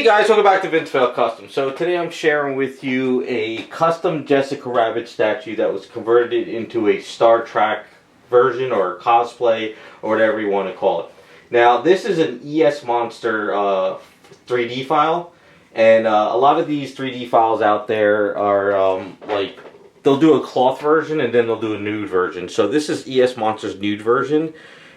guys, welcome back to Vince Fail Custom. So today I'm sharing with you a custom Jessica Rabbit statue that was converted into a Star Trek version or cosplay or whatever you want to call it. Now this is an ESmonster 3D file, and a lot of these 3D files out there are like they'll do a cloth version and then they'll do a nude version. So this is ESmonster's nude version,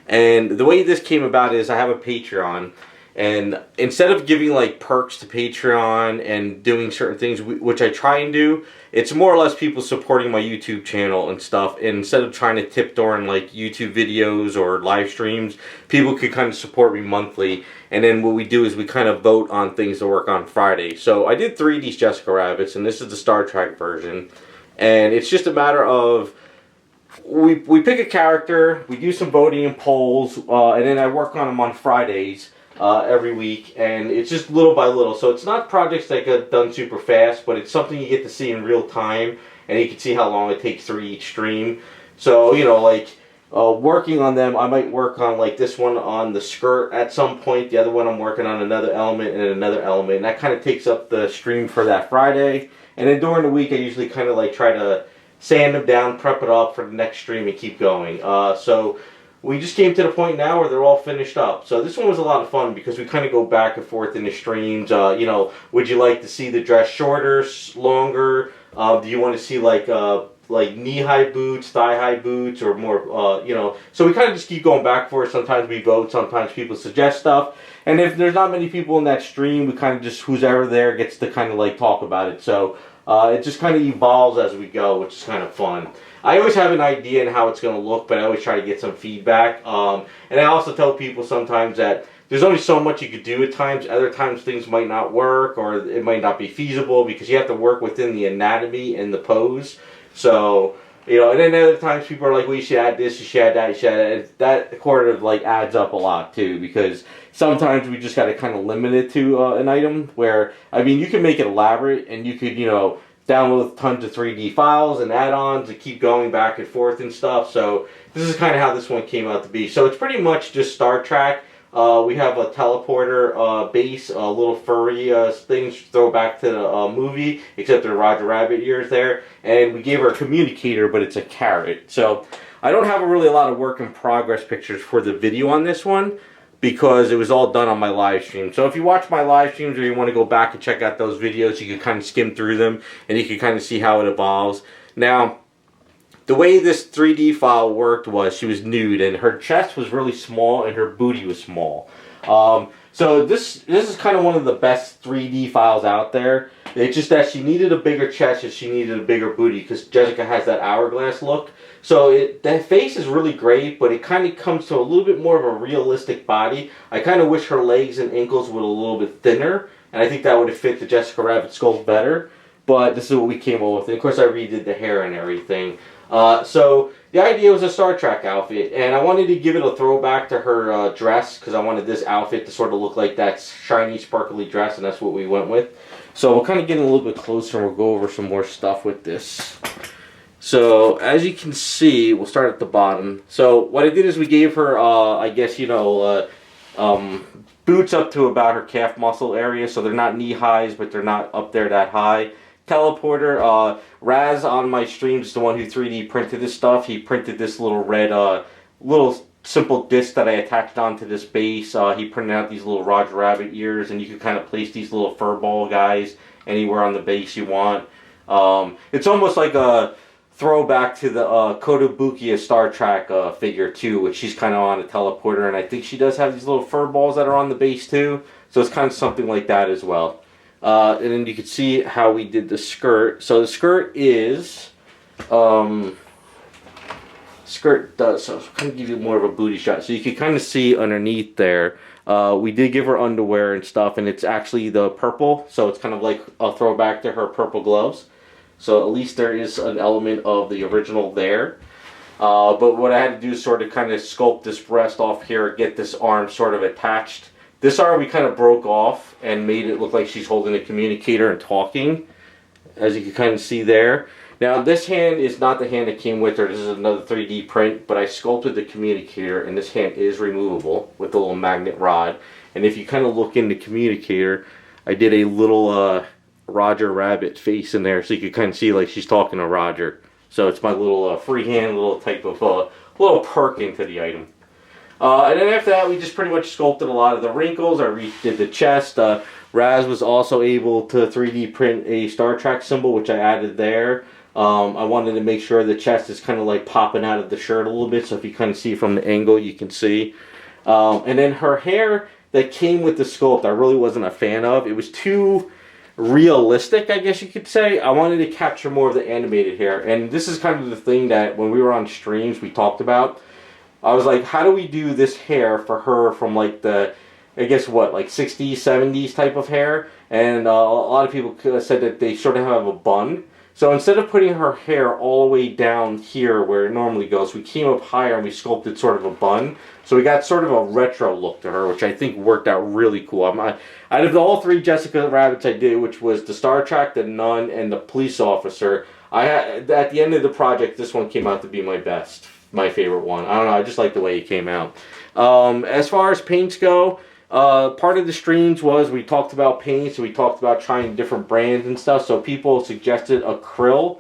and the way this came about is I have a Patreon. And instead of giving like perks to Patreon and doing certain things, which I try and do, it's more or less people supporting my YouTube channel and stuff. And instead of trying to tip during like YouTube videos or live streams, people could kind of support me monthly. And then what we do is we kind of vote on things to work on Friday. So I did 3 of these Jessica Rabbits, and this is the Star Trek version. And it's just a matter of we pick a character, we do some voting and polls, and then I work on them on Fridays. Every week, and it's just little by little. So it's not projects that get done super fast, but it's something you get to see in real time, and you can see how long it takes through each stream. So, you know, like working on them, I might work on like this one on the skirt at some point. The other one I'm working on another element and another element, and that kind of takes up the stream for that Friday. And then during the week, I usually kind of like try to sand them down, prep it up for the next stream, and keep going. So we just came to the point now where they're all finished up. So this one was a lot of fun because we kind of go back and forth in the streams. You know, would you like to see the dress shorter, longer? Do you want to see like knee-high boots, thigh-high boots, or more, you know. So we kind of just keep going back and forth. Sometimes we vote, sometimes people suggest stuff. And if there's not many people in that stream, we kind of just, who's ever there gets to kind of like talk about it. So it just kind of evolves as we go, which is kind of fun. I always have an idea on how it's going to look, but I always try to get some feedback. And I also tell people sometimes that there's only so much you could do at times. Other times things might not work, or it might not be feasible because you have to work within the anatomy and the pose. So, you know, and then other times people are like, well, you should add this, you should add that, you should add that. That sort of like adds up a lot too, because sometimes we just got to kind of limit it to an item where, I mean, you can make it elaborate and you could, you know, download tons of 3D files and add-ons and keep going back and forth and stuff. So this is kind of how this one came out to be. So it's pretty much just Star Trek. We have a teleporter base, a little furry things throw back to the movie, except the Roger Rabbit ears there. And we gave her a communicator, but it's a carrot. So I don't have really a lot of work in progress pictures for the video on this one, because it was all done on my live stream. So if you watch my live streams or you want to go back and check out those videos, you can kind of skim through them and you can kind of see how it evolves. Now, the way this 3D file worked was she was nude and her chest was really small and her booty was small. So this is kind of one of the best 3D files out there. It's just that she needed a bigger chest and she needed a bigger booty because Jessica has that hourglass look. So that face is really great, but it kind of comes to a little bit more of a realistic body. I kind of wish her legs and ankles were a little bit thinner, and I think that would have fit the Jessica Rabbit sculpt better. But this is what we came up with. And of course, I redid the hair and everything. So the idea was a Star Trek outfit, and I wanted to give it a throwback to her dress because I wanted this outfit to sort of look like that shiny, sparkly dress, and that's what we went with. So we'll kind of get a little bit closer and we'll go over some more stuff with this. So as you can see, we'll start at the bottom. So what I did is we gave her, I guess, you know, boots up to about her calf muscle area, so they're not knee highs, but they're not up there that high. Teleporter, Raz on my streams is the one who 3D printed this stuff. He printed this little red, little simple disc that I attached onto this base. He printed out these little Roger Rabbit ears, and you can kind of place these little fur ball guys anywhere on the base you want. It's almost like a throwback to the Kotobukiya Star Trek figure too, which she's kind of on a teleporter, and I think she does have these little fur balls that are on the base too. So it's kind of something like that as well. And then you can see how we did the skirt. So the skirt is, so I'll kind of give you more of a booty shot. So you can kind of see underneath there, we did give her underwear and stuff, and it's actually the purple. So it's kind of like a throwback to her purple gloves. So at least there is an element of the original there. But what I had to do is sort of kind of sculpt this breast off here, get this arm sort of attached. This arm we kind of broke off and made it look like she's holding a communicator and talking, as you can kind of see there. Now this hand is not the hand that came with her. This is another 3D print, but I sculpted the communicator, and this hand is removable with a little magnet rod. And if you kind of look in the communicator, I did a little Roger Rabbit face in there so you could kind of see like she's talking to Roger. So it's my little freehand little type of little perk into the item. And then after that, we just pretty much sculpted a lot of the wrinkles. I redid the chest. Raz was also able to 3D print a Star Trek symbol, which I added there. I wanted to make sure the chest is kind of like popping out of the shirt a little bit, so if you kind of see from the angle, you can see. And then her hair that came with the sculpt, I really wasn't a fan of. It was too realistic, I guess you could say. I wanted to capture more of the animated hair, and this is kind of the thing that when we were on streams we talked about. I was like, how do we do this hair for her from like the, I guess what, like 60s, 70s type of hair? And a lot of people said that they sort of have a bun. So instead of putting her hair all the way down here where it normally goes, we came up higher and we sculpted sort of a bun. So we got sort of a retro look to her, which I think worked out really cool. Out of all three Jessica Rabbits I did, which was the Star Trek, the nun, and the police officer, at the end of the project, this one came out to be my favorite one. I don't know, I just like the way it came out. As far as paints go, part of the streams was we talked about paints, we talked about trying different brands and stuff, so people suggested acrylic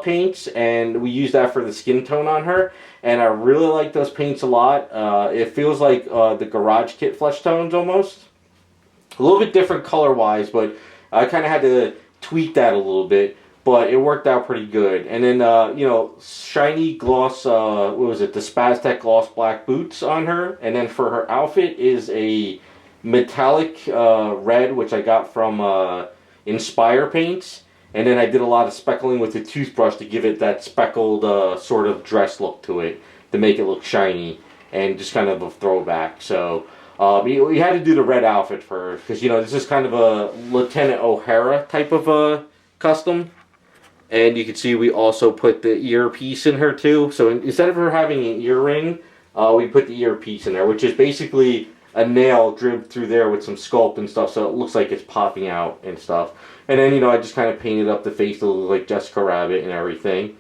paints, and we used that for the skin tone on her, and I really like those paints a lot. It feels like the Garage Kit flesh tones almost. A little bit different color wise, but I kind of had to tweak that a little bit. But it worked out pretty good. And then, you know, shiny gloss, what was it, the Spaztec gloss black boots on her. And then for her outfit is a metallic red, which I got from Inspire Paints. And then I did a lot of speckling with the toothbrush to give it that speckled sort of dress look to it, to make it look shiny and just kind of a throwback. So we had to do the red outfit for her because, you know, this is kind of a Lieutenant O'Hara type of custom. And you can see we also put the earpiece in her too. So instead of her having an earring, we put the earpiece in there, which is basically a nail drilled through there with some sculpt and stuff, so it looks like it's popping out and stuff. And then, you know, I just kind of painted up the face to look like Jessica Rabbit and everything.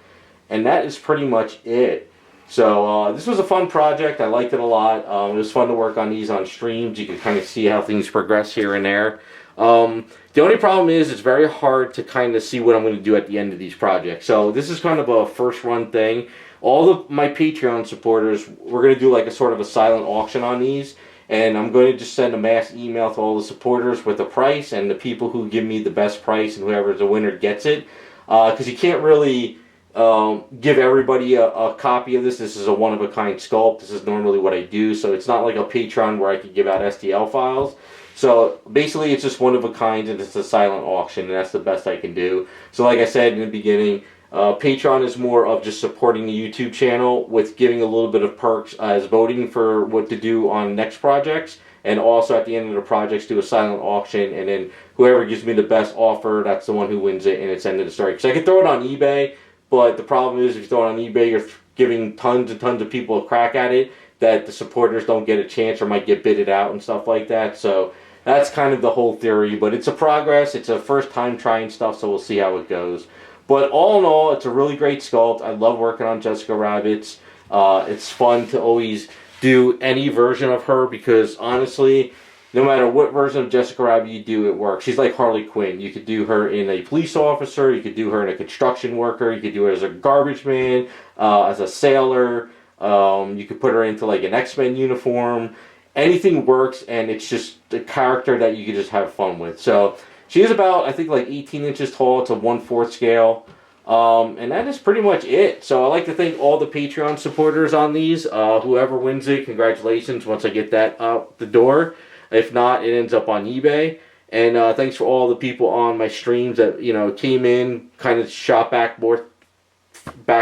And that is pretty much it. So this was a fun project. I liked it a lot. It was fun to work on these on streams. You can kind of see how things progress here and there. The only problem is it's very hard to kind of see what I'm going to do at the end of these projects. So this is kind of a first run thing. All of my Patreon supporters, we're going to do like a sort of a silent auction on these. And I'm going to just send a mass email to all the supporters with the price, and the people who give me the best price and whoever is the winner gets it. Because you can't really give everybody a copy of this. This is a one-of-a-kind sculpt. This is normally what I do. So it's not like a Patreon where I could give out STL files. So basically it's just one of a kind, and it's a silent auction, and that's the best I can do. So like I said in the beginning, Patreon is more of just supporting the YouTube channel with giving a little bit of perks as voting for what to do on next projects, and also at the end of the projects do a silent auction, and then whoever gives me the best offer, that's the one who wins it, and it's end of the story. Because I could throw it on eBay, but the problem is if you throw it on eBay, you're giving tons and tons of people a crack at it that the supporters don't get a chance or might get bidded out and stuff like that. So that's kind of the whole theory, but it's a progress. It's a first time trying stuff, so we'll see how it goes. But all in all, it's a really great sculpt. I love working on Jessica Rabbits. It's fun to always do any version of her because honestly, no matter what version of Jessica Rabbit you do, it works. She's like Harley Quinn. You could do her in a police officer, you could do her in a construction worker, you could do her as a garbage man, as a sailor, you could put her into like an X-Men uniform. Anything works, and it's just a character that you can just have fun with. So she is about, I think, like 18 inches tall. It's a 1/4 scale. And that is pretty much it. So I'd like to thank all the Patreon supporters on these. Whoever wins it, congratulations once I get that out the door. If not, it ends up on eBay. And thanks for all the people on my streams that, you know, came in, kind of shot back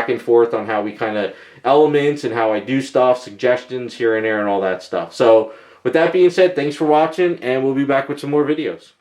and forth on how we kind of elements and how I do stuff, suggestions here and there and all that stuff. So with that being said, thanks for watching, and we'll be back with some more videos.